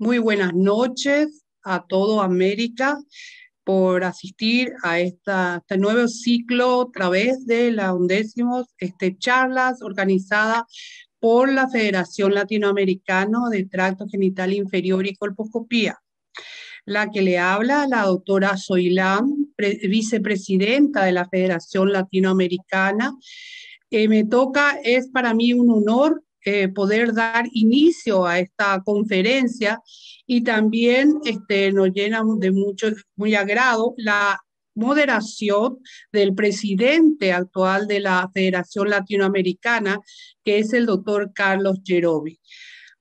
Muy buenas noches a todo América por asistir a este nuevo ciclo a través de la 11ª charlas organizada por la Federación Latinoamericana de Tracto Genital Inferior y Colposcopía. La que le habla, la doctora Zoilán, vicepresidenta de la Federación Latinoamericana. Es para mí un honor poder dar inicio a esta conferencia y también nos llena de muy agrado la moderación del presidente actual de la Federación Latinoamericana, que es el doctor Carlos Yerobi.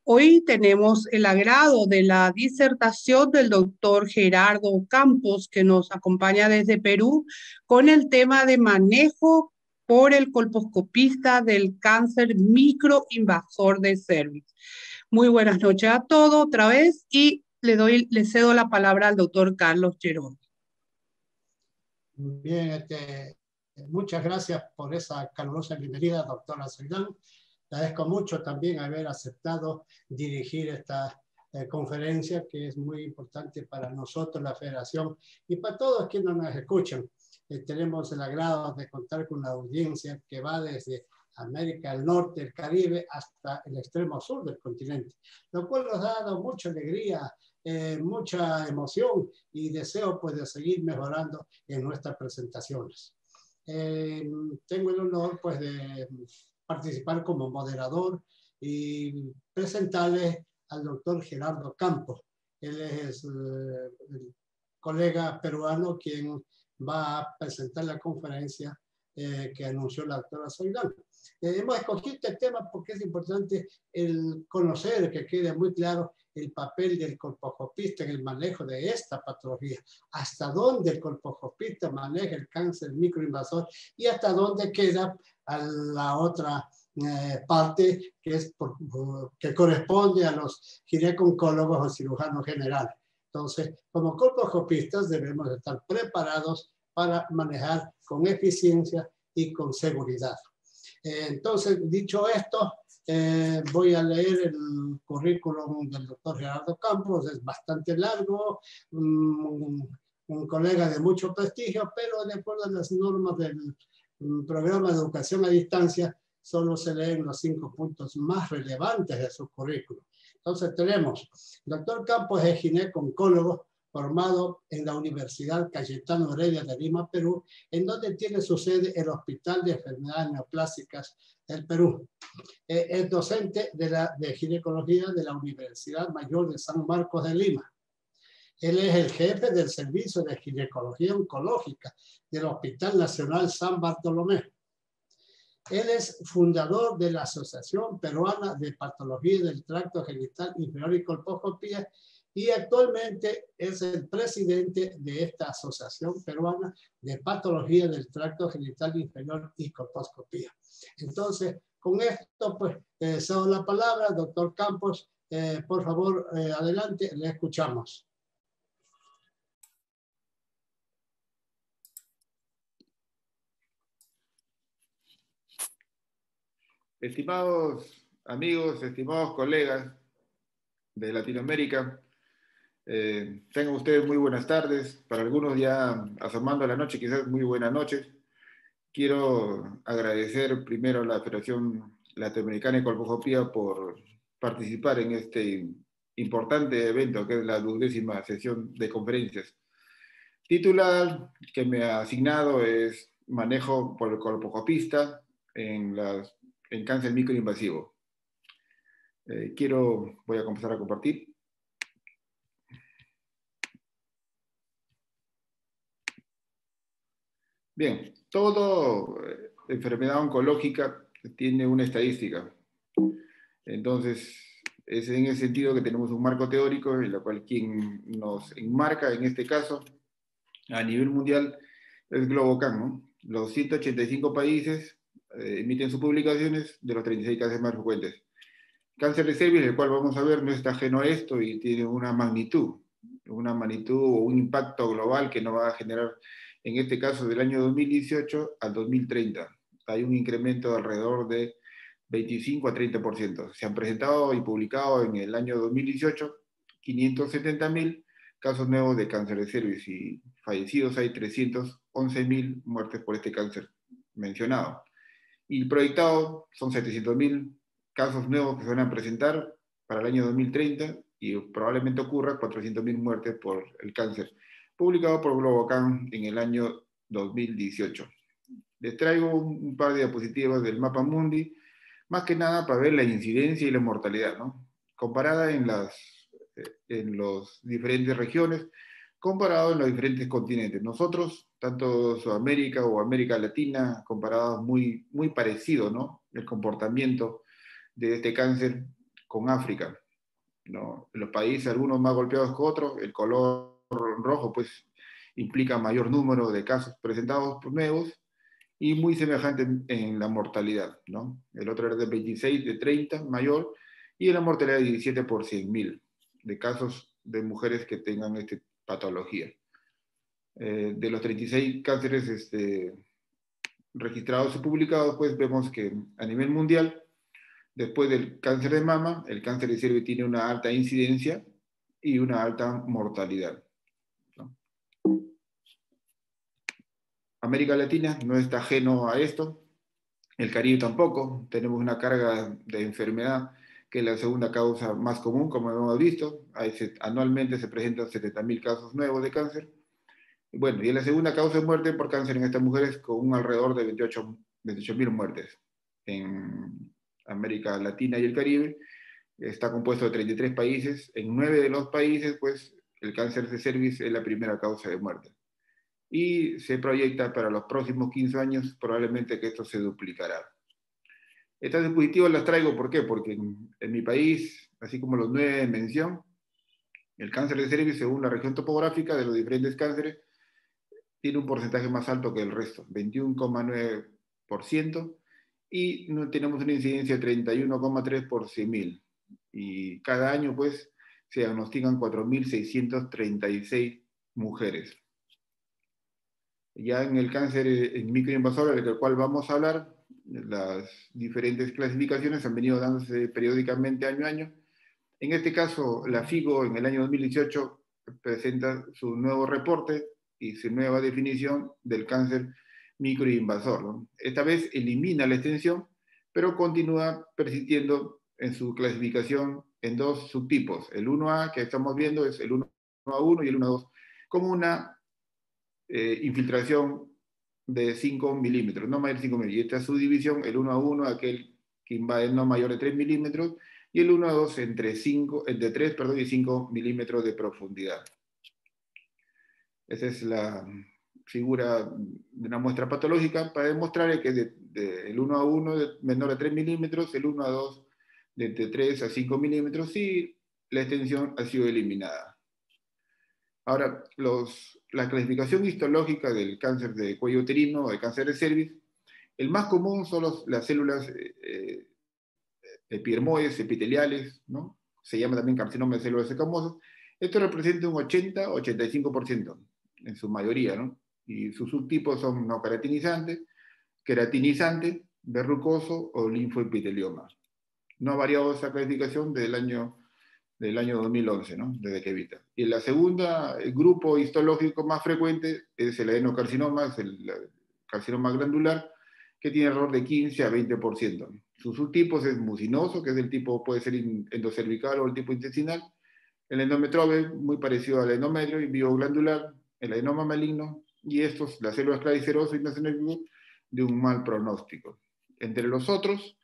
Hoy tenemos el agrado de la disertación del doctor Gerardo Campos, que nos acompaña desde Perú, con el tema de manejo por el colposcopista del cáncer microinvasor de cervix. Muy buenas noches a todos otra vez y le cedo la palabra al doctor Carlos Yerobi. Bien, muchas gracias por esa calurosa bienvenida, doctora Zoilán. Le agradezco mucho también haber aceptado dirigir esta conferencia, que es muy importante para nosotros, la Federación, y para todos quienes nos escuchan. Tenemos el agrado de contar con una audiencia que va desde América del Norte, el Caribe, hasta el extremo sur del continente, lo cual nos ha dado mucha alegría, mucha emoción y deseo pues de seguir mejorando en nuestras presentaciones. Tengo el honor pues de participar como moderador y presentarles al doctor Gerardo Campos. Él es el colega peruano quien va a presentar la conferencia que anunció la doctora Zoilán. Hemos escogido este tema porque es importante el conocer, que quede muy claro el papel del colposcopista en el manejo de esta patología, hasta dónde el colposcopista maneja el cáncer microinvasor y hasta dónde queda a la otra parte que corresponde a los gineco-oncólogos o cirujanos generales. Entonces, como colposcopistas debemos estar preparados para manejar con eficiencia y con seguridad. Entonces, dicho esto, voy a leer el currículum del doctor Gerardo Campos. Es bastante largo, un colega de mucho prestigio, pero de acuerdo a las normas del programa de educación a distancia, solo se leen los 5 puntos más relevantes de su currículum. Entonces tenemos, doctor Campos es gineco-oncólogo formado en la Universidad Cayetano Heredia de Lima, Perú, en donde tiene su sede el Hospital de Enfermedades Neoplásicas del Perú. Es docente de ginecología de la Universidad Mayor de San Marcos de Lima. Él es el jefe del Servicio de Ginecología Oncológica del Hospital Nacional San Bartolomé. Él es fundador de la Asociación Peruana de Patología del Tracto Genital Inferior y Colposcopía y actualmente es el presidente de esta Asociación Peruana de Patología del Tracto Genital Inferior y Colposcopía. Entonces, con esto, pues, cedo la palabra, doctor Campos. Por favor, adelante, le escuchamos. Estimados amigos, estimados colegas de Latinoamérica, tengan ustedes muy buenas tardes. Para algunos ya asomando a la noche, quizás muy buenas noches. Quiero agradecer primero a la Federación Latinoamericana de Colposcopía por participar en este importante evento que es la 12ª sesión de conferencias. Titular que me ha asignado es Manejo por el colposcopista en cáncer microinvasivo. Voy a comenzar a compartir. Bien, toda enfermedad oncológica tiene una estadística. Entonces, es en ese sentido que tenemos un marco teórico en el cual quien nos enmarca, en este caso, a nivel mundial, es GloboCan, ¿no? Los 185 países emiten sus publicaciones de los 36 cánceres más frecuentes. Cáncer de cervix, el cual vamos a ver, no está ajeno a esto y tiene una magnitud o un impacto global que nos va a generar, en este caso, del año 2018 al 2030. Hay un incremento de alrededor de 25 a 30%. Se han presentado y publicado en el año 2018 570.000 casos nuevos de cáncer de cervix y fallecidos hay 311.000 muertes por este cáncer mencionado. Y el proyectado son 700.000 casos nuevos que se van a presentar para el año 2030 y probablemente ocurra 400.000 muertes por el cáncer, publicado por Globocan en el año 2018. Les traigo un par de diapositivas del mapa mundi, más que nada para ver la incidencia y la mortalidad, ¿no? Comparada en las diferentes regiones, comparado en los diferentes continentes. Nosotros, tanto Sudamérica o América Latina, comparados muy, muy parecido, ¿no? El comportamiento de este cáncer con África, ¿no? En los países, algunos más golpeados que otros, el color rojo, pues, implica mayor número de casos presentados por nuevos y muy semejante en la mortalidad, ¿no? El otro era de 26, de 30, mayor, y en la mortalidad de 17 por 100.000 de casos de mujeres que tengan esta patología. De los 36 cánceres registrados y publicados, pues vemos que a nivel mundial, después del cáncer de mama, el cáncer de cervix tiene una alta incidencia y una alta mortalidad, ¿no? América Latina no está ajeno a esto, el Caribe tampoco, tenemos una carga de enfermedad que es la segunda causa más común, como hemos visto. Anualmente se presentan 70.000 casos nuevos de cáncer. Bueno, y es la segunda causa de muerte por cáncer en estas mujeres, con un alrededor de 28.000 muertes. En América Latina y el Caribe está compuesto de 33 países. En 9 de los países, pues, el cáncer de cervix es la primera causa de muerte. Y se proyecta para los próximos 15 años probablemente que esto se duplicará. Estas diapositivas las traigo, ¿por qué? Porque en mi país, así como los 9 de mención, el cáncer de cervix, según la región topográfica de los diferentes cánceres, tiene un porcentaje más alto que el resto, 21,9%, y tenemos una incidencia de 31,3 por 100.000. Y cada año, pues, se diagnostican 4.636 mujeres. Ya en el cáncer microinvasor, del cual vamos a hablar, las diferentes clasificaciones han venido dándose periódicamente año a año. En este caso, la FIGO en el año 2018 presenta su nuevo reporte y su nueva definición del cáncer microinvasor, ¿no? Esta vez elimina la extensión, pero continúa persistiendo en su clasificación en dos subtipos. El 1A que estamos viendo es el 1A1 y el 1A2, como una infiltración de 5 milímetros, no mayor de 5 milímetros. Y esta subdivisión, el 1A1, aquel que invade no mayor de 3 milímetros, y el 1A2 entre 3 y 5 milímetros de profundidad. Esa es la figura de una muestra patológica para demostrar que el 1A1 menor a 3 milímetros, el 1A2 de entre 3 a 5 milímetros, y la extensión ha sido eliminada. Ahora, la clasificación histológica del cáncer de cuello uterino o de cáncer de cervix, el más común son las células epidermoides, epiteliales, ¿no? Se llama también carcinoma de células escamosas. Esto representa un 80-85% en su mayoría, ¿no? Y sus subtipos son no queratinizante, queratinizante, verrucoso o linfoepitelioma. No ha variado esa clasificación del año 2011, ¿no? Desde que evita. Y la segunda, el grupo histológico más frecuente es el adenocarcinoma, es el carcinoma glandular, que tiene error de 15 a 20%. Sus subtipos es mucinoso, que es el tipo, puede ser endocervical o el tipo intestinal. El endometrioide, muy parecido al endometrio, y bioglandular, el adenoma maligno, y estos, las células clavicerosas y mesenérgicos, de un mal pronóstico. Entre los otros,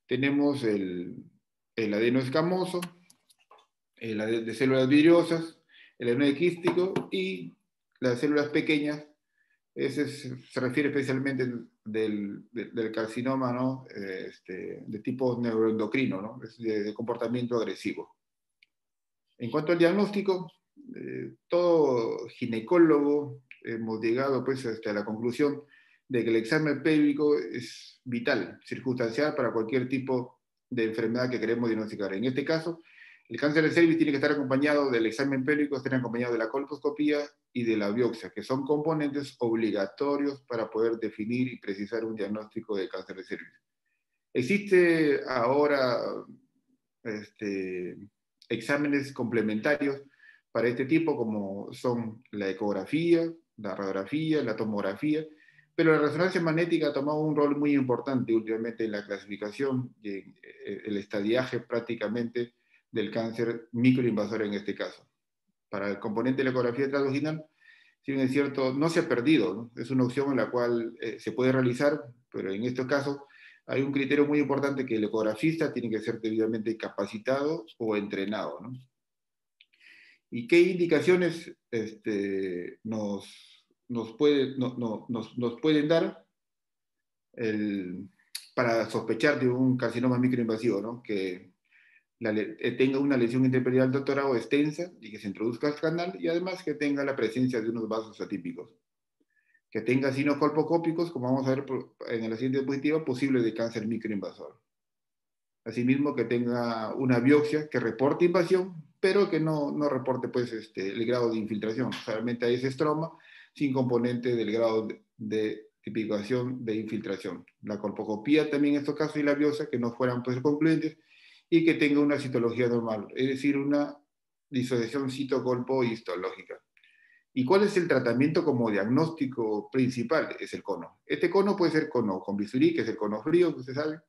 tenemos el adenoescamoso, de células vidriosas, el adenoide quístico y las células pequeñas. Ese se refiere especialmente del carcinoma, ¿no? De tipo neuroendocrino, ¿no? Es de comportamiento agresivo. En cuanto al diagnóstico, todo ginecólogo hemos llegado pues, hasta la conclusión de que el examen pélvico es vital, circunstancial para cualquier tipo de enfermedad que queremos diagnosticar. En este caso, el cáncer de cervix tiene que estar acompañado del examen pélvico, estar acompañado de la colposcopía y de la biopsia, que son componentes obligatorios para poder definir y precisar un diagnóstico de cáncer de cervix. Existe ahora exámenes complementarios para este tipo, como son la ecografía, la radiografía, la tomografía, pero la resonancia magnética ha tomado un rol muy importante últimamente en la clasificación y en el estadiaje prácticamente del cáncer microinvasor en este caso. Para el componente de la ecografía transvaginal, si bien es cierto, no se ha perdido, ¿no? Es una opción en la cual se puede realizar, pero en este caso hay un criterio muy importante, que el ecografista tiene que ser debidamente capacitado o entrenado, ¿no? ¿Y qué indicaciones nos pueden dar para sospechar de un carcinoma microinvasivo, ¿no? Que tenga una lesión intraepitelial del doctorado extensa y que se introduzca al canal, y además que tenga la presencia de unos vasos atípicos, que tenga signos colposcópicos, como vamos a ver en la siguiente diapositiva, posible de cáncer microinvasor. Asimismo, que tenga una biopsia que reporte invasión, pero que no reporte pues, el grado de infiltración. Solamente hay ese estroma sin componente del grado de tipificación de infiltración. La colposcopía también en estos casos y la biopsia que no fueran pues, concluyentes, y que tenga una citología normal, es decir, una disociación citocolpo-histológica. ¿Y cuál es el tratamiento como diagnóstico principal? Es el cono. Este cono puede ser cono con bisturí, que es el cono frío, que usted sabe,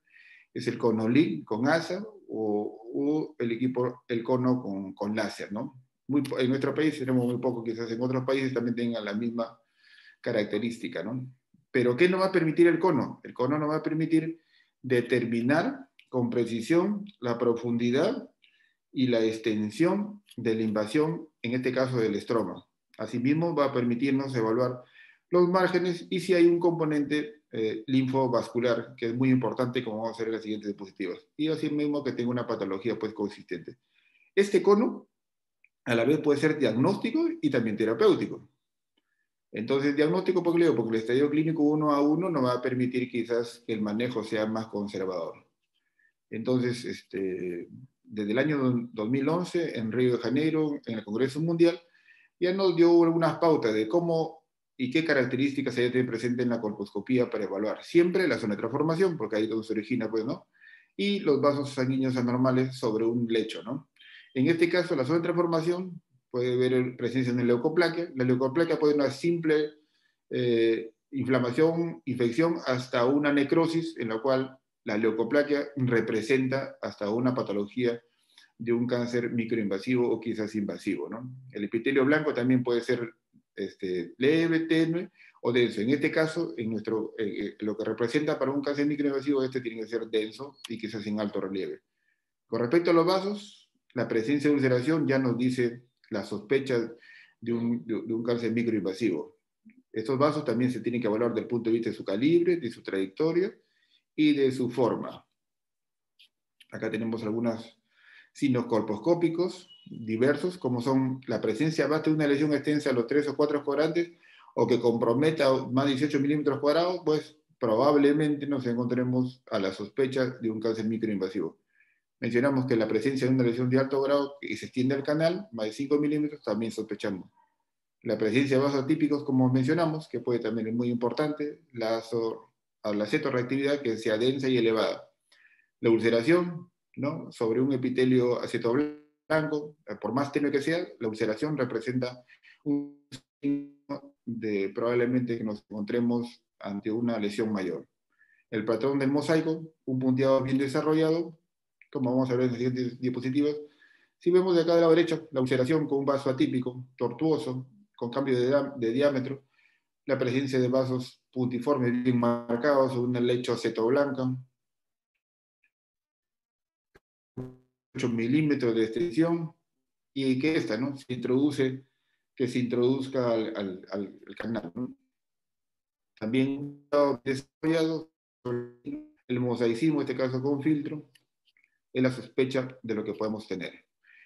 es el cono LIN con asa, o el cono con láser, ¿no? En nuestro país tenemos muy poco, quizás en otros países también tengan la misma característica, ¿no? Pero ¿qué nos va a permitir el cono? El cono nos va a permitir determinar con precisión la profundidad y la extensión de la invasión, en este caso del estroma. Asimismo, va a permitirnos evaluar los márgenes y si hay un componente linfovascular, que es muy importante, como vamos a ver en las siguientes diapositivas. Y asimismo que tenga una patología pues consistente. Este cono, a la vez, puede ser diagnóstico y también terapéutico. Entonces, diagnóstico, ¿por qué le digo? Porque el estadio clínico 1 a 1 nos va a permitir quizás que el manejo sea más conservador. Entonces, desde el año 2011, en Río de Janeiro, en el Congreso Mundial, ya nos dio algunas pautas de cómo y qué características se debe tener presente en la colposcopía para evaluar. Siempre la zona de transformación, porque ahí es donde se origina, pues, ¿no? Y los vasos sanguíneos anormales sobre un lecho, ¿no? En este caso, la zona de transformación puede haber presencia de una leucoplaquia. La leucoplaquia puede ser una simple inflamación, infección, hasta una necrosis, en la cual la leucoplaquia representa hasta una patología de un cáncer microinvasivo o quizás invasivo, ¿no? El epitelio blanco también puede ser leve, tenue o denso. En este caso, lo que representa para un cáncer microinvasivo, tiene que ser denso y quizás en alto relieve. Con respecto a los vasos, la presencia de ulceración ya nos dice la sospecha de un cáncer microinvasivo. Estos vasos también se tienen que evaluar desde el punto de vista de su calibre, de su trayectoria y de su forma. Acá tenemos algunos signos colposcópicos diversos, como son la presencia base de una lesión extensa a los 3 o 4 cuadrantes, o que comprometa más de 18 milímetros cuadrados, pues probablemente nos encontremos a la sospecha de un cáncer microinvasivo. Mencionamos que la presencia de una lesión de alto grado que se extiende al canal, más de 5 milímetros, también sospechamos. La presencia de vasos atípicos, como mencionamos, que puede también ser muy importante, la cetoreactividad que sea densa y elevada. La ulceración, ¿no? Sobre un epitelio acetoblanco, por más tenue que sea, la ulceración representa un signo de probablemente que nos encontremos ante una lesión mayor. El patrón del mosaico, un punteado bien desarrollado, como vamos a ver en las siguientes diapositivas. Si vemos de acá de la derecha, la ulceración con un vaso atípico, tortuoso, con cambio de diámetro, la presencia de vasos puntiformes bien marcados sobre una lecho acetoblanca, 8 milímetros de extensión, y que ¿no? Que se introduzca al canal, ¿no? También desarrollado el mosaicismo, en este caso con filtro, es la sospecha de lo que podemos tener.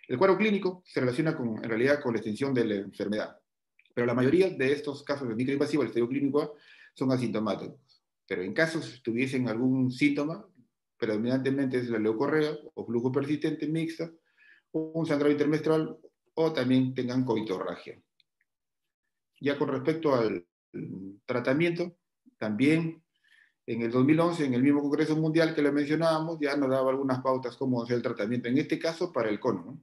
El cuadro clínico se relaciona en realidad con la extensión de la enfermedad, pero la mayoría de estos casos de microinvasivo, el estadio clínico A, son asintomáticos. Pero en casos que tuviesen algún síntoma, predominantemente es la leucorrea o flujo persistente mixta, o un sangrado intermenstrual, o también tengan coitorragia. Ya con respecto al tratamiento, también en el 2011, en el mismo Congreso Mundial que le mencionábamos, ya nos daba algunas pautas cómo hacer el tratamiento, en este caso para el cono, ¿no?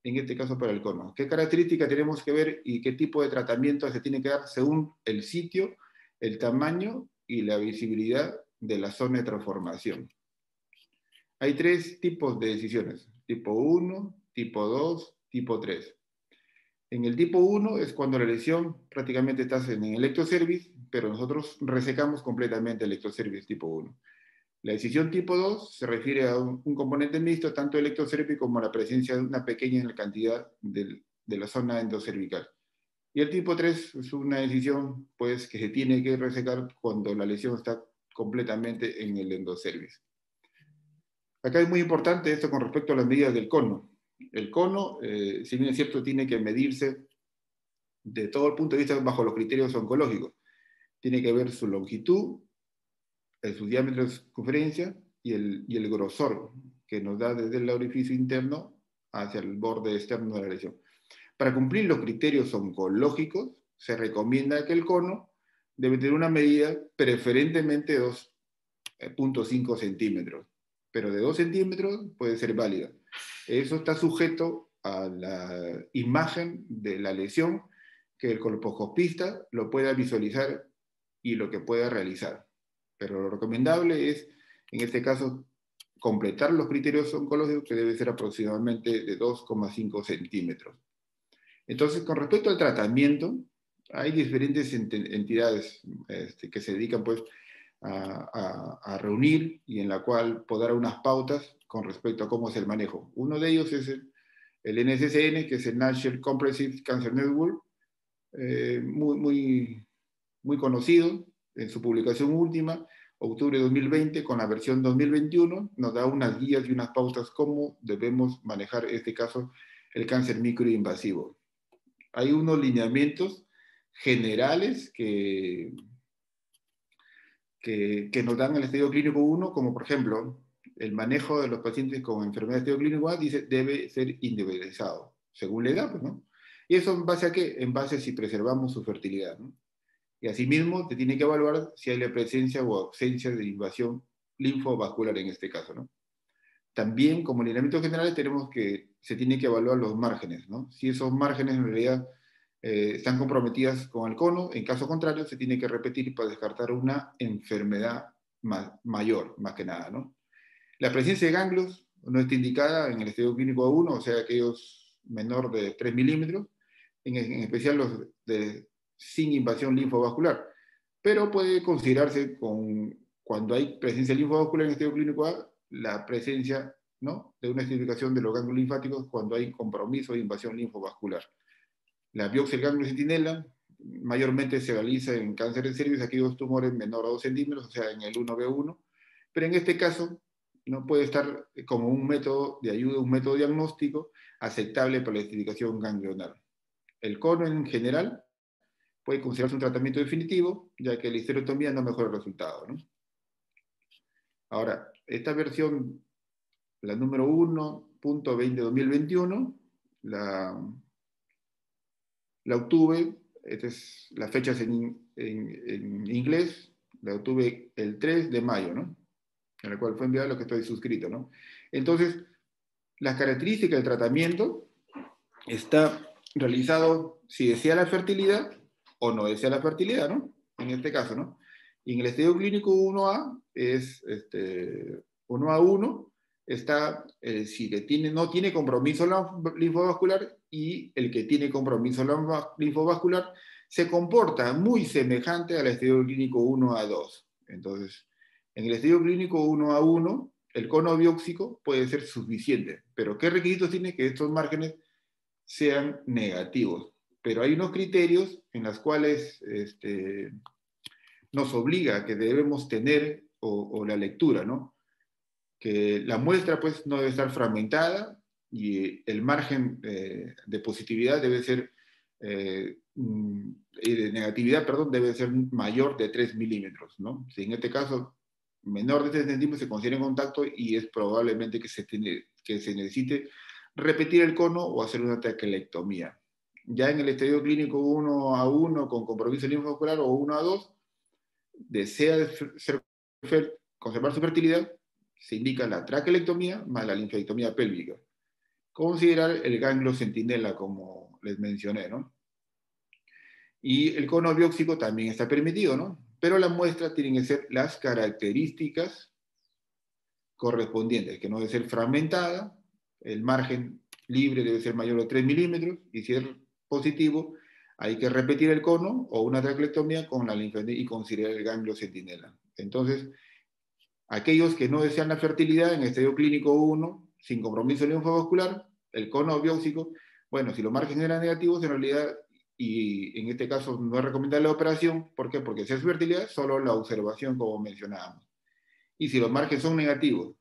en este caso para el cono. ¿Qué características tenemos que ver y qué tipo de tratamiento se tiene que dar según el sitio, el tamaño y la visibilidad de la zona de transformación? Hay 3 tipos de decisiones: tipo 1, tipo 2, tipo 3. En el tipo 1 es cuando la lesión prácticamente está en electroservice, pero nosotros resecamos completamente el electroservice tipo 1. La decisión tipo 2 se refiere a un componente mixto, tanto electrocervical como a la presencia de una pequeña cantidad de la zona endocervical. Y el tipo 3 es una decisión pues, que se tiene que resecar cuando la lesión está completamente en el endocervice. Acá es muy importante esto con respecto a las medidas del cono. El cono, si bien es cierto, tiene que medirse de todo el punto de vista bajo los criterios oncológicos. Tiene que ver su longitud, su diámetro de circunferencia y el grosor que nos da desde el orificio interno hacia el borde externo de la lesión. Para cumplir los criterios oncológicos, se recomienda que el cono debe tener una medida preferentemente de 2.5 centímetros, pero de 2 centímetros puede ser válida. Eso está sujeto a la imagen de la lesión, que el colposcopista lo pueda visualizar y lo que pueda realizar. Pero lo recomendable es, en este caso, completar los criterios oncológicos, que debe ser aproximadamente de 2,5 centímetros. Entonces, con respecto al tratamiento, hay diferentes entidades que se dedican pues, a reunir y en la cual poder dar unas pautas con respecto a cómo es el manejo. Uno de ellos es el NCCN, que es el National Comprehensive Cancer Network, muy conocido. En su publicación última, octubre de 2020, con la versión 2021, nos da unas guías y unas pautas cómo debemos manejar, en este caso, el cáncer microinvasivo. Hay unos lineamientos generales que nos dan el estadio clínico 1, como por ejemplo, el manejo de los pacientes con enfermedad de estadio clínico A, dice, debe ser individualizado, según la edad, ¿no? ¿Y eso en base a qué? En base a si preservamos su fertilidad, ¿no? Y asimismo, te tiene que evaluar si hay la presencia o ausencia de invasión linfovascular en este caso, ¿no? También, como lineamientos generales, se tiene que evaluar los márgenes, ¿no? Si esos márgenes en realidad están comprometidas con el cono, en caso contrario, se tiene que repetir para descartar una enfermedad mayor, más que nada, ¿no? La presencia de ganglios no está indicada en el estadio clínico A1, o sea, aquellos menor de 3 milímetros, en especial los sin invasión linfovascular, pero puede considerarse cuando hay presencia linfovascular en el estadio clínico A, la presencia, ¿no?, de una estratificación de los ganglios linfáticos cuando hay compromiso de invasión linfovascular. La biopsia del ganglio centinela mayormente se realiza en cáncer de cervix, aquellos tumores menor a 2 centímetros, o sea, en el 1B1, pero en este caso no puede estar como un método de ayuda, un método diagnóstico aceptable para la estratificación ganglionar. El cono en general puede considerarse un tratamiento definitivo, ya que la histerectomía no mejora el resultado, ¿no? Ahora, esta versión, la número 1.20-2021, la obtuve, las fechas en inglés, la obtuve el 3 de mayo, ¿no? En la cual fue enviado lo que estoy suscrito, ¿no? Entonces, las características del tratamiento está realizado si desea la fertilidad o no desea la fertilidad, ¿no? En este caso, ¿no? Y en el estadio clínico 1A es 1A1, está si no tiene compromiso linfovascular, y el que tiene compromiso linfovascular se comporta muy semejante al estadio clínico 1A2. Entonces, en el estadio clínico 1A1, el cono biópsico puede ser suficiente, pero ¿qué requisitos tiene? Que estos márgenes sean negativos. Pero hay unos criterios en los cuales nos obliga a que debemos tener, o la lectura, ¿no? Que la muestra pues no debe estar fragmentada y el margen de positividad debe ser, y de negatividad, perdón, debe ser mayor de 3 milímetros, ¿no? Si en este caso menor de 3 centímetros se considera en contacto y es probablemente que se necesite repetir el cono o hacer una traquelectomía. Ya en el estadio clínico 1A1 con compromiso linfovascular o 1A2, desea conservar su fertilidad, se indica la traquelectomía más la linfectomía pélvica. considerar el ganglio centinela, como les mencioné, ¿no? Y el cono biópsico también está permitido, ¿no? Pero la muestra tienen que ser las características correspondientes, que no debe ser fragmentada, el margen libre debe ser mayor de 3 milímetros, y si es positivo, hay que repetir el cono o una traquelectomía con la linfadentina y considerar el ganglio centinela. Entonces, aquellos que no desean la fertilidad en estadio clínico 1, sin compromiso linfovascular, el cono biópsico, bueno, si los márgenes eran negativos, en realidad, y en este caso no es recomendable la operación. ¿Por qué? Porque si es fertilidad, solo la observación, como mencionábamos. Y si los márgenes son negativos,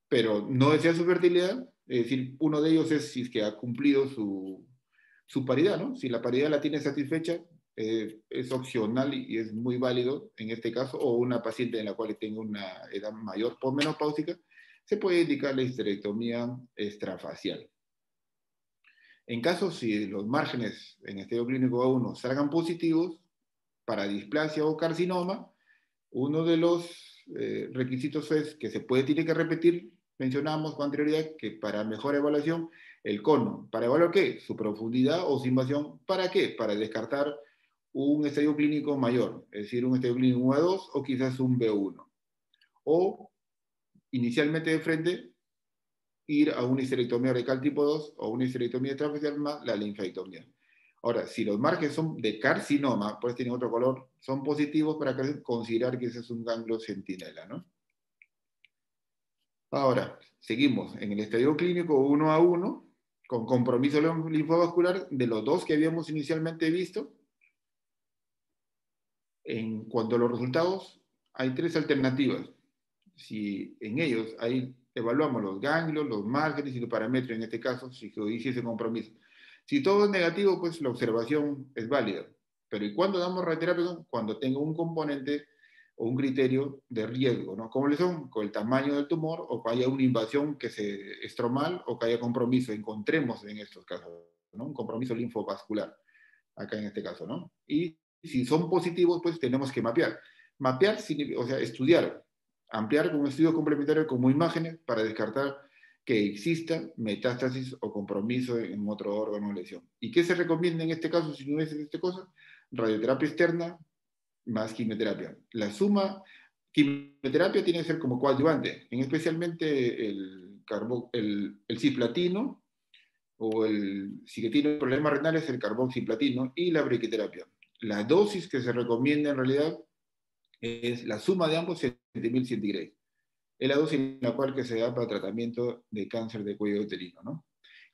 pero no desea su fertilidad, es decir, uno de ellos es si es que ha cumplido su paridad, ¿no? Si la paridad la tiene satisfecha, es opcional y es muy válido en este caso, o una paciente en la cual tenga una edad mayor posmenopáusica, se puede indicar la histerectomía extrafacial. En caso si los márgenes en estadio clínico A1 salgan positivos para displasia o carcinoma, uno de los requisitos es que tiene que repetir, mencionamos con anterioridad, que para mejor evaluación, el cono. ¿Para evaluar qué? Su profundidad o su invasión. ¿Para qué? Para descartar un estadio clínico mayor, es decir, un estadio clínico A2 o quizás un B1. O, inicialmente de frente, ir a una histerectomía rectal tipo 2 o una histerectomía extrafacial más la linfaectomía. Ahora, si los márgenes son de carcinoma, pues tienen otro color, son positivos para considerar que ese es un ganglio centinela, ¿no? Ahora, seguimos en el estadio clínico 1A1, con compromiso linfovascular de los dos que habíamos inicialmente visto. En cuanto a los resultados, hay tres alternativas. Si en ellos evaluamos los ganglios, los márgenes y los parámetros, en este caso, si se dice ese compromiso. Si todo es negativo, pues la observación es válida. Pero ¿y cuándo damos radioterapia? Cuando tenga un componente o un criterio de riesgo, ¿no? ¿Cómo le son? Con el tamaño del tumor, o que haya una invasión que se estromal, o que haya compromiso. Encontremos en estos casos, ¿no? Un compromiso linfovascular, acá en este caso, ¿no? Y si son positivos, pues tenemos que mapear. Mapear, o sea, estudiar, ampliar con un estudio complementario como imágenes para descartar que exista metástasis o compromiso en otro órgano o lesión. ¿Y qué se recomienda en este caso si no es esta cosa? Radioterapia externa más quimioterapia. La suma, quimioterapia tiene que ser como coadyuvante, en especialmente el cisplatino, o si que tiene problemas renales, el carboxiplatino y la briqueterapia. La dosis que se recomienda en realidad es la suma de ambos 70.000 centigrados. Es la dosis en la cual que se da para tratamiento de cáncer de cuello uterino, ¿no?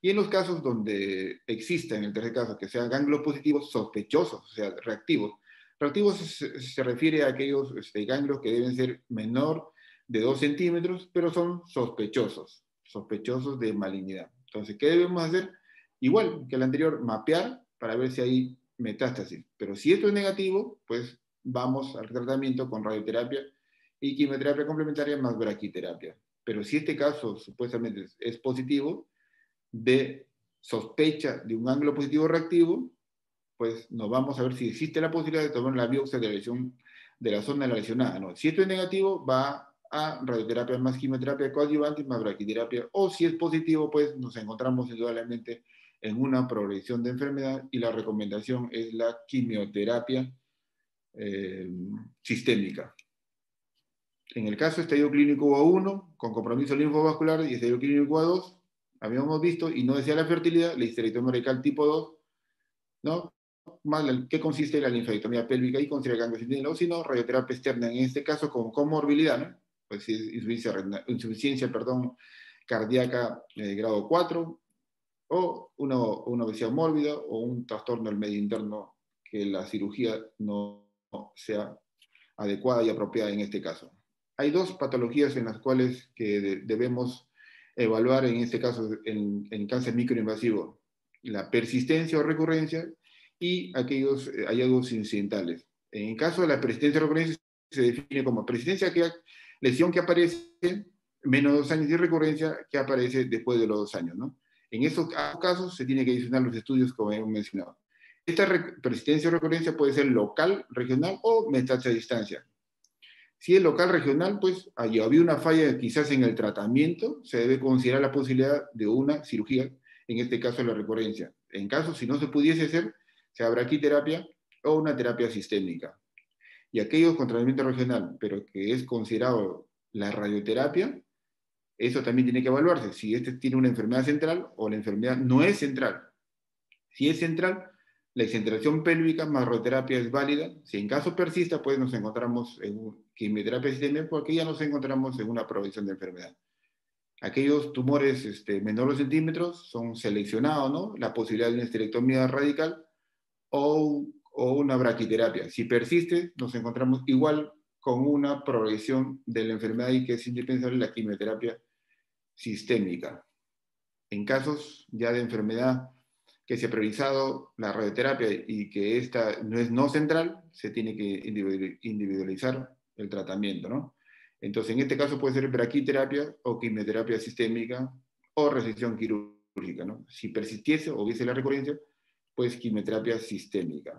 Y en los casos donde exista, en el tercer caso, que sean ganglios positivos sospechosos, o sea, reactivos. Reactivos se refiere a aquellos ganglios que deben ser menor de 2 centímetros, pero son sospechosos de malignidad. Entonces, ¿qué debemos hacer? Igual que el anterior, mapear para ver si hay metástasis. Pero si esto es negativo, pues vamos al tratamiento con radioterapia y quimioterapia complementaria más braquiterapia. Pero si este caso supuestamente es positivo, de sospecha de un ganglio positivo reactivo, pues nos vamos a ver si existe la posibilidad de tomar la biopsia de la lesión, de la zona de la lesionada, ¿no? Si esto es negativo, va a radioterapia más quimioterapia coadyuvante más braquiterapia, o si es positivo, pues nos encontramos indudablemente en una progresión de enfermedad y la recomendación es la quimioterapia sistémica. En el caso de estadio clínico A1, con compromiso linfovascular, y estadio clínico A2, habíamos visto, y no desea la fertilidad, la histerectomía rectal tipo 2, ¿no? Más ¿qué consiste la linfadectomía pélvica y considera el ganglio centinela? O si no, radioterapia externa, en este caso con comorbilidad, ¿no? Pues si es insuficiencia cardíaca grado 4, o una obesidad mórbida, o un trastorno del medio interno que la cirugía no sea adecuada y apropiada en este caso. Hay dos patologías en las cuales que debemos evaluar, en este caso en cáncer microinvasivo: la persistencia o recurrencia y aquellos hallazgos incidentales. En el caso de la persistencia o recurrencia se define como persistencia, lesión que aparece menos de 2 años, y recurrencia que aparece después de los 2 años, ¿no? En estos casos se tiene que adicionar los estudios como hemos mencionado. Esta persistencia o recurrencia puede ser local, regional o metástasis a distancia. Si es local regional, pues había una falla quizás en el tratamiento, se debe considerar la posibilidad de una cirugía, en este caso la recurrencia. En caso, si no se pudiese hacer, se habrá quiterapia o una terapia sistémica. Y aquellos con tratamiento regional, pero que es considerado la radioterapia, eso también tiene que evaluarse, si este tiene una enfermedad central o la enfermedad no es central. Si es central, la excentración pélvica más radioterapia es válida. Si en caso persista, pues nos encontramos en quimioterapia sistémica, porque ya nos encontramos en una progresión de enfermedad. Aquellos tumores menores de centímetros son seleccionados, ¿no? La posibilidad de una esterectomía radical o una braquiterapia. Si persiste, nos encontramos igual con una progresión de la enfermedad y que es indispensable la quimioterapia sistémica. En casos ya de enfermedad que se ha priorizado la radioterapia y que esta no es no central, se tiene que individualizar el tratamiento, ¿no? Entonces, en este caso puede ser braquiterapia o quimioterapia sistémica o resección quirúrgica, ¿no? Si persistiese o hubiese la recurrencia, pues quimioterapia sistémica.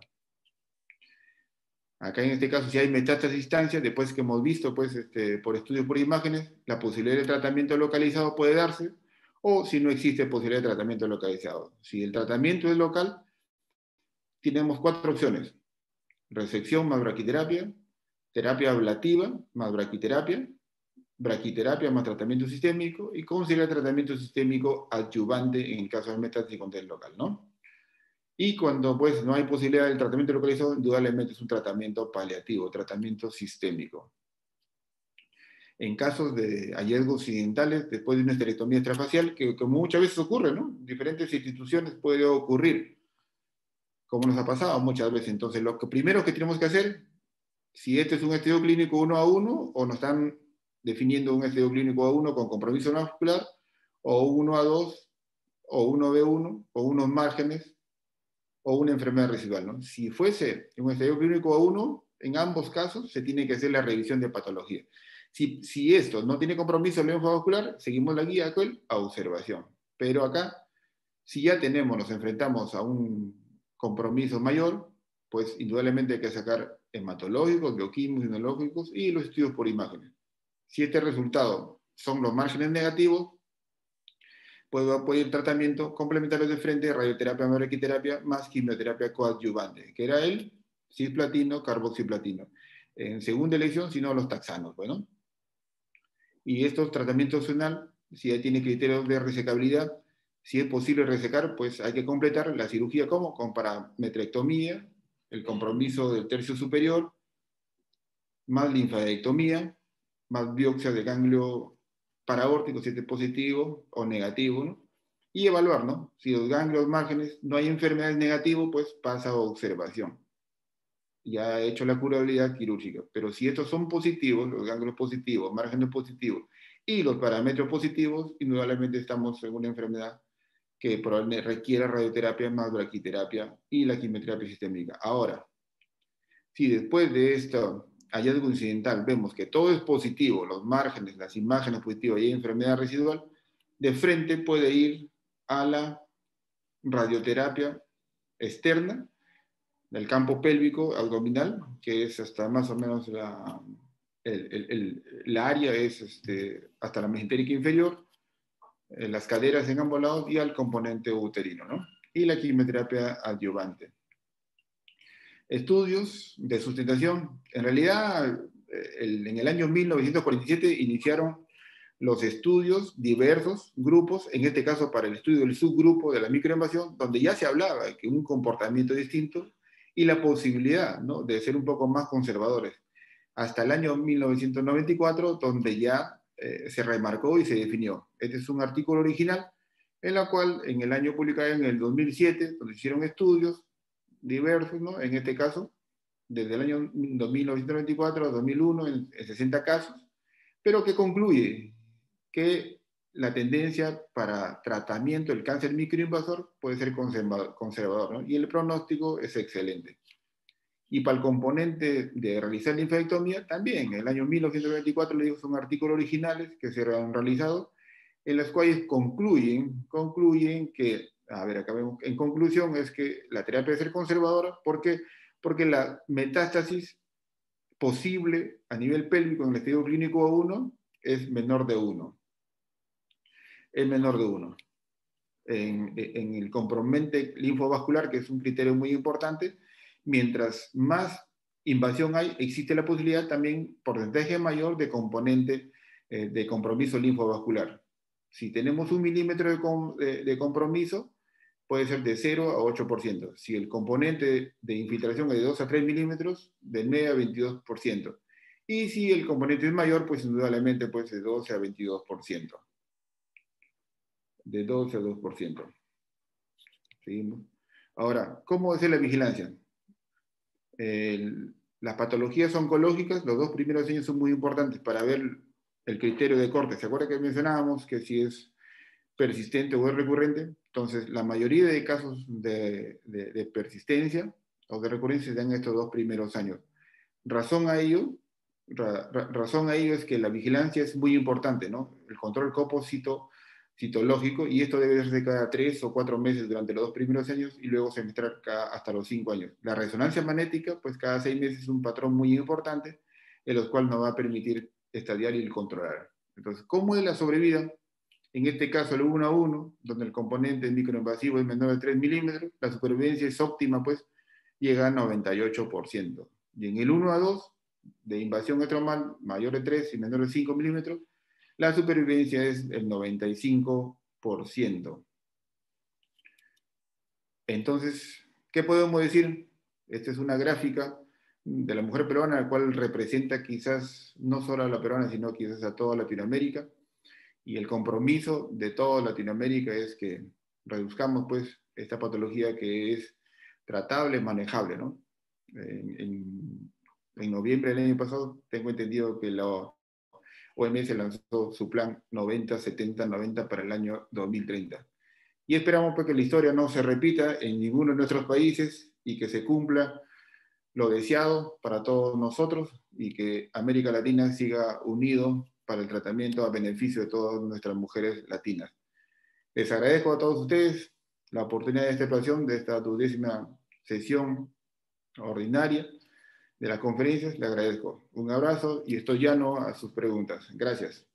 Acá en este caso, si hay metástasis a distancia, después que hemos visto pues, por estudios por imágenes, la posibilidad de tratamiento localizado puede darse, o si no existe posibilidad de tratamiento localizado. Si el tratamiento es local, tenemos 4 opciones: resección más braquiterapia, terapia ablativa más braquiterapia, braquiterapia más tratamiento sistémico, y considerar tratamiento sistémico adyuvante en el caso de metástasis con test local, ¿no? Y cuando pues no hay posibilidad del tratamiento localizado, indudablemente es un tratamiento paliativo, tratamiento sistémico. En casos de hallazgos incidentales, después de una esterectomía extrafacial, que como muchas veces ocurre, ¿no? En diferentes instituciones puede ocurrir, como nos ha pasado muchas veces. Entonces, lo primero que tenemos que hacer, si este es un estudio clínico 1 a 1, o nos están definiendo un estudio clínico a 1 con compromiso vascular, o 1 a 2, o 1B1, o unos márgenes, o una enfermedad residual, ¿no? Si fuese un estadio clínico a 1, en ambos casos se tiene que hacer la revisión de patología. Si esto no tiene compromiso linfovascular, seguimos la guía a observación. Pero acá, si ya nos enfrentamos a un compromiso mayor, pues indudablemente hay que sacar hematológicos, bioquímicos, inmunológicos y los estudios por imágenes. Si este resultado son los márgenes negativos, puede ir tratamiento complementario de frente, radioterapia más braquiterapia más quimioterapia coadyuvante, que era el cisplatino, carboxiplatino. En segunda elección, si no, los taxanos, bueno. Y estos tratamientos opcional, si ya tiene criterios de resecabilidad, si es posible resecar, pues hay que completar la cirugía como con parametrectomía, el compromiso del tercio superior, más linfadectomía, más biopsia de ganglio paraórtico, si es positivo o negativo, ¿no? Y evaluar, ¿no? Si los ganglios márgenes no hay enfermedades negativas, pues pasa a observación. Ya ha hecho la curabilidad quirúrgica. Pero si estos son positivos, los ganglios positivos, márgenes positivos y los parámetros positivos, indudablemente estamos en una enfermedad que probablemente requiera radioterapia más braquiterapia y la quimioterapia sistémica. Ahora, si después de esto hallazgo incidental vemos que todo es positivo, los márgenes, las imágenes positivas y hay enfermedad residual, de frente puede ir a la radioterapia externa del campo pélvico abdominal, que es hasta más o menos la área es hasta la mesentérica inferior, las caderas en ambos lados y al componente uterino, ¿no? Y la quimioterapia adyuvante. Estudios de sustentación. En realidad, en el año 1947 iniciaron los estudios, diversos grupos, en este caso para el estudio del subgrupo de la microinvasión, donde ya se hablaba de que un comportamiento distinto y la posibilidad, ¿no?, de ser un poco más conservadores. Hasta el año 1994, donde ya se remarcó y se definió. Este es un artículo original, en la cual en el año publicado en el 2007, donde hicieron estudios diversos, ¿no?, en este caso, desde el año 1994 a 2001, en 60 casos, pero que concluye que la tendencia para tratamiento del cáncer microinvasor puede ser conservador, ¿no? Y el pronóstico es excelente. Y para el componente de realizar linfadectomía, también, en el año 1924 le digo, son artículos originales que se han realizado, en los cuales concluyen que, a ver, acá vemos, en conclusión es que la terapia debe ser conservadora, porque la metástasis posible a nivel pélvico en el estadio clínico 1 es menor de 1. Es menor de 1. En el componente linfovascular, que es un criterio muy importante, mientras más invasión hay, existe la posibilidad también, porcentaje mayor de componente de compromiso linfovascular. Si tenemos 1 milímetro de compromiso, puede ser de 0 a 8%. Si el componente de infiltración es de 2 a 3 milímetros, de 9 a 22%. Y si el componente es mayor, pues indudablemente pues de 12 a 22%. De 12 a 2%. Seguimos. Ahora, ¿cómo es la vigilancia? Las patologías oncológicas, los 2 primeros años son muy importantes para ver el criterio de corte. ¿Se acuerda que mencionábamos que si es persistente o es recurrente? Entonces, la mayoría de casos de persistencia o de recurrencia se dan estos 2 primeros años. Razón a ello es que la vigilancia es muy importante, ¿no? El control citológico, y esto debe ser cada 3 o 4 meses durante los 2 primeros años y luego semestral hasta los 5 años. La resonancia magnética, pues cada 6 meses es un patrón muy importante, en los cual nos va a permitir estadiar y controlar. Entonces, ¿cómo es la sobrevida? En este caso, el 1 a 1, donde el componente microinvasivo es menor de 3 milímetros, la supervivencia es óptima, pues llega a 98%. Y en el 1 a 2, de invasión estromal mayor de 3 y menor de 5 milímetros, la supervivencia es el 95%. Entonces, ¿qué podemos decir? Esta es una gráfica de la mujer peruana, la cual representa quizás no solo a la peruana, sino quizás a toda Latinoamérica. Y el compromiso de toda Latinoamérica es que reduzcamos pues esta patología que es tratable, manejable, ¿no? En noviembre del año pasado tengo entendido que la OMS lanzó su plan 90-70-90 para el año 2030. Y esperamos pues que la historia no se repita en ninguno de nuestros países y que se cumpla lo deseado para todos nosotros y que América Latina siga unido para el tratamiento a beneficio de todas nuestras mujeres latinas. Les agradezco a todos ustedes la oportunidad de esta explicación de esta 12ª sesión ordinaria de las conferencias. Les agradezco. Un abrazo y estoy llano a sus preguntas. Gracias.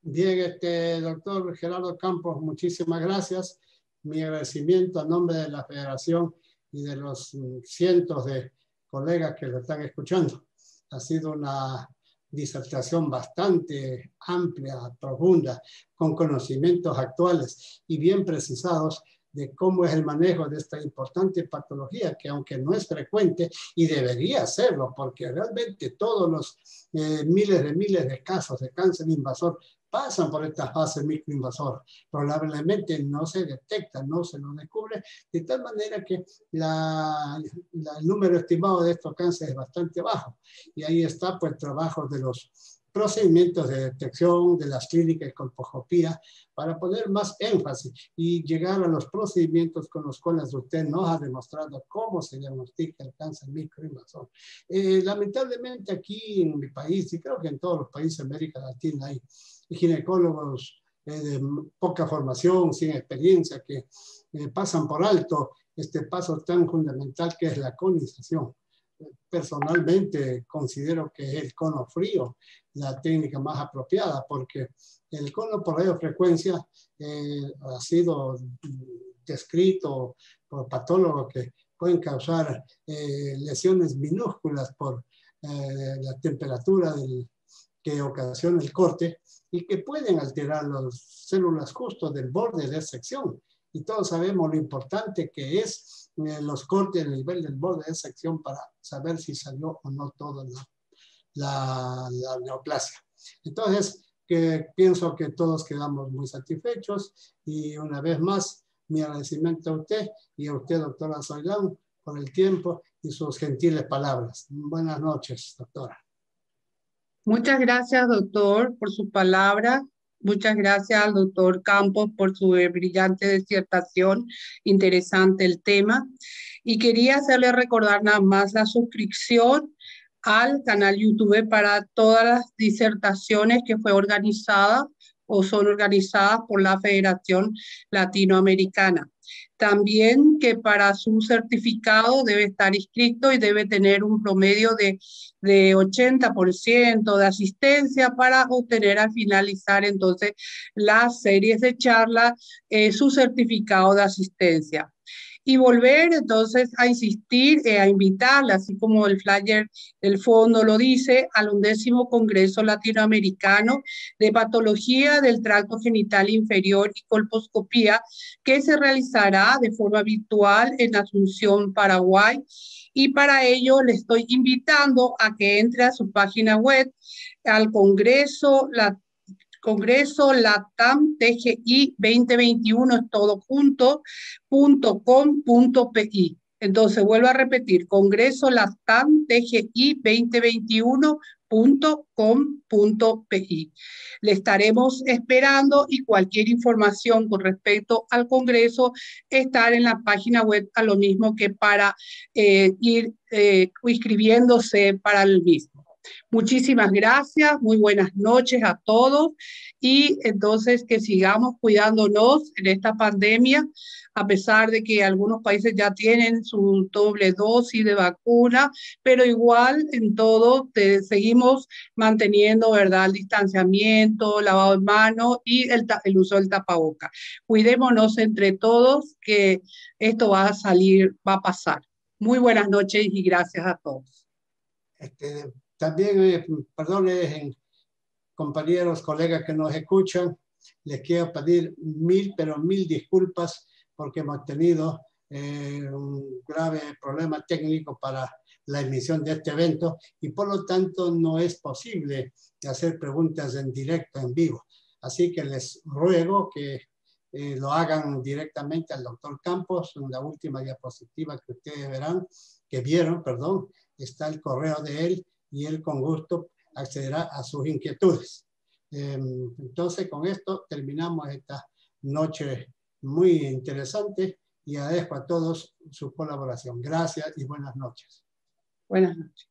Bien, doctor Gerardo Campos, muchísimas gracias. Mi agradecimiento a nombre de la Federación y de los cientos de colegas que lo están escuchando. Ha sido una disertación bastante amplia, profunda, con conocimientos actuales y bien precisados de cómo es el manejo de esta importante patología, que aunque no es frecuente, y debería serlo, porque realmente todos los miles de casos de cáncer invasor pasan por esta fase microinvasora. Probablemente no se detecta, no se lo descubre, de tal manera que el número estimado de estos cánceres es bastante bajo. Y ahí está pues el trabajo de los procedimientos de detección, de las clínicas de colposcopía, para poner más énfasis y llegar a los procedimientos con los cuales usted nos ha demostrado cómo se diagnostica el cáncer microinvasor. Lamentablemente aquí en mi país, y creo que en todos los países de América Latina, hay ginecólogos de poca formación, sin experiencia, que pasan por alto este paso tan fundamental que es la conización. Personalmente considero que es el cono frío la técnica más apropiada, porque el cono por radiofrecuencia ha sido descrito por patólogos que pueden causar lesiones minúsculas por la temperatura que ocasiona el corte y que pueden alterar las células justo del borde de sección. Y todos sabemos lo importante que es los cortes a nivel del borde de sección para saber si salió o no toda la neoplasia. Entonces, pienso que todos quedamos muy satisfechos y una vez más, mi agradecimiento a usted y a usted, doctora Zoilán, por el tiempo y sus gentiles palabras. Buenas noches, doctora. Muchas gracias, doctor, por su palabra. Muchas gracias al doctor Campos por su brillante disertación, interesante el tema. Y quería hacerle recordar nada más la suscripción al canal YouTube para todas las disertaciones que fue organizada o son organizadas por la Federación Latinoamericana. También que para su certificado debe estar inscrito y debe tener un promedio de 80% de asistencia para obtener al finalizar entonces las series de charla su certificado de asistencia. Y volver entonces a insistir, a invitarle, así como el flyer del fondo lo dice, al 11º Congreso Latinoamericano de Patología del Tracto Genital Inferior y Colposcopía, que se realizará de forma virtual en Asunción, Paraguay. Y para ello le estoy invitando a que entre a su página web, al Congreso Latam TGI 2021, es todo junto, .com.pi. Entonces, vuelvo a repetir, Congreso Latam TGI 2021.com.pi. Le estaremos esperando y cualquier información con respecto al Congreso estar en la página web, a lo mismo que para ir inscribiéndose para el mismo. Muchísimas gracias, muy buenas noches a todos y entonces que sigamos cuidándonos en esta pandemia, a pesar de que algunos países ya tienen su doble dosis de vacuna, pero igual en todo seguimos manteniendo, ¿verdad?, el distanciamiento, lavado de manos y el uso del tapaboca. Cuidémonos entre todos que esto va a salir, va a pasar. Muy buenas noches y gracias a todos. También, perdonen, compañeros, colegas que nos escuchan, les quiero pedir pero mil disculpas porque hemos tenido un grave problema técnico para la emisión de este evento y por lo tanto no es posible hacer preguntas en directo, en vivo. Así que les ruego que lo hagan directamente al doctor Campos. En la última diapositiva que ustedes vieron, está el correo de él y él con gusto accederá a sus inquietudes. Entonces, con esto terminamos esta noche muy interesante y agradezco a todos su colaboración. Gracias y buenas noches. Buenas noches.